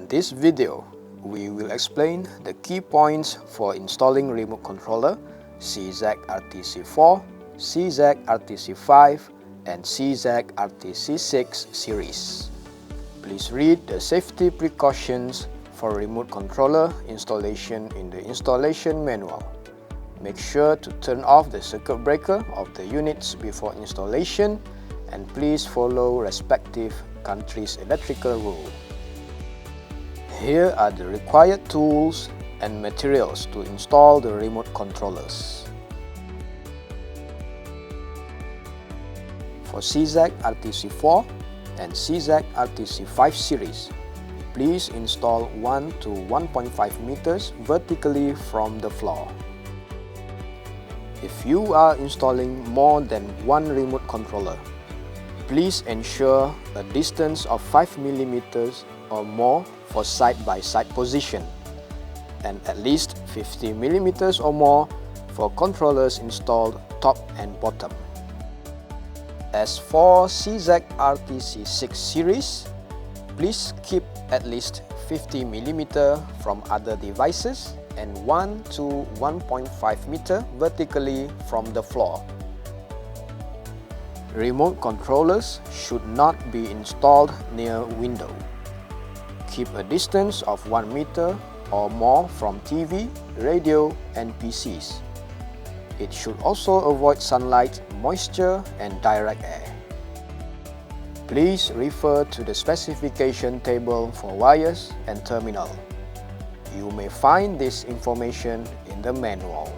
In this video, we will explain the key points for installing remote controller CZ-RTC4, CZ-RTC5 and CZ-RTC6 series. Please read the safety precautions for remote controller installation in the installation manual. Make sure to turn off the circuit breaker of the units before installation and please follow respective country's electrical rule. Here are the required tools and materials to install the remote controllers. For CZ-RTC4 and CZ-RTC5 series, please install 1 to 1.5 meters vertically from the floor. If you are installing more than one remote controller, please ensure a distance of 5 mm or more for side-by-side position and at least 50 mm or more for controllers installed top and bottom. As for CZ-RTC6 series, please keep at least 50 mm from other devices and 1 to 1.5 meter vertically from the floor. Remote controllers should not be installed near window. Keep a distance of 1 meter or more from TV, radio and PCs. It should also avoid sunlight, moisture and direct air. Please refer to the specification table for wires and terminal. You may find this information in the manual.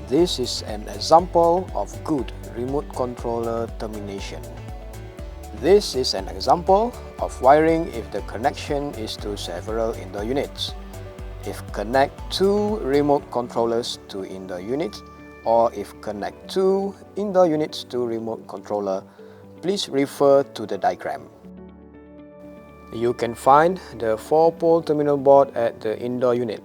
This is an example of good remote controller termination. This is an example of wiring if the connection is to several indoor units. If connect 2 remote controllers to indoor units, or if connect 2 indoor units to remote controller, please refer to the diagram. You can find the 4-pole terminal board at the indoor unit.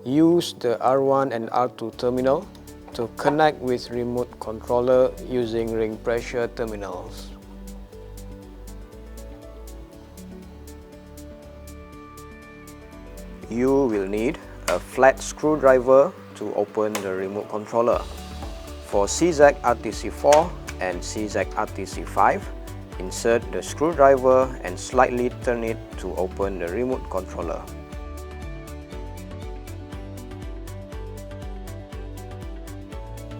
Use the R1 and R2 terminal to connect with remote controller using ring pressure terminals. You will need a flat screwdriver to open the remote controller. For CZ-RTC4 and CZ-RTC5, insert the screwdriver and slightly turn it to open the remote controller.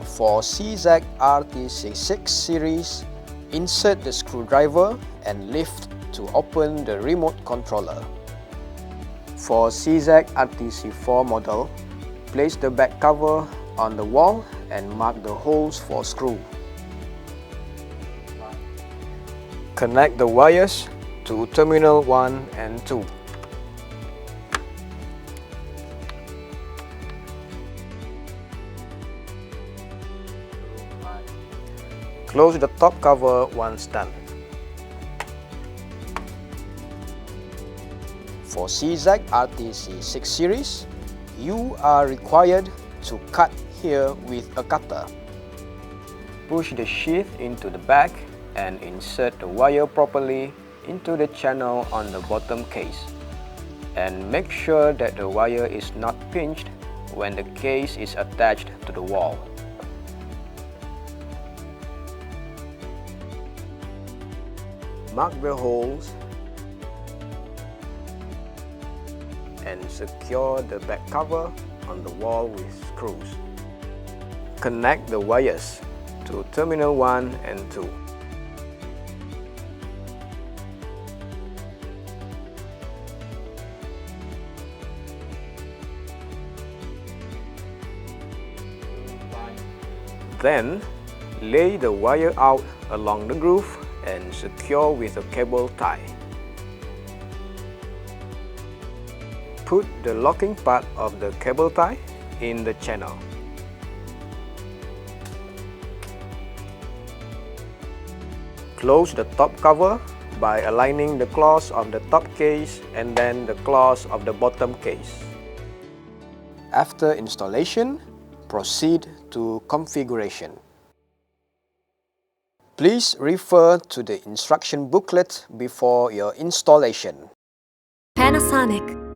For CZ-RTC6 series, insert the screwdriver and lift to open the remote controller. For CZ-RTC4 model, place the back cover on the wall and mark the holes for screw. Connect the wires to terminal 1 and 2. Close the top cover once done. For CZ-RTC6 series, you are required to cut here with a cutter. Push the sheath into the back and insert the wire properly into the channel on the bottom case. And make sure that the wire is not pinched when the case is attached to the wall. Mark the holes and secure the back cover on the wall with screws. Connect the wires to terminal 1 and 2. Then, lay the wire out along the groove and secure with a cable tie. Put the locking part of the cable tie in the channel. Close the top cover by aligning the claws of the top case and then the claws of the bottom case. After installation, proceed to configuration. Please refer to the instruction booklet before your installation. Panasonic Panasonic.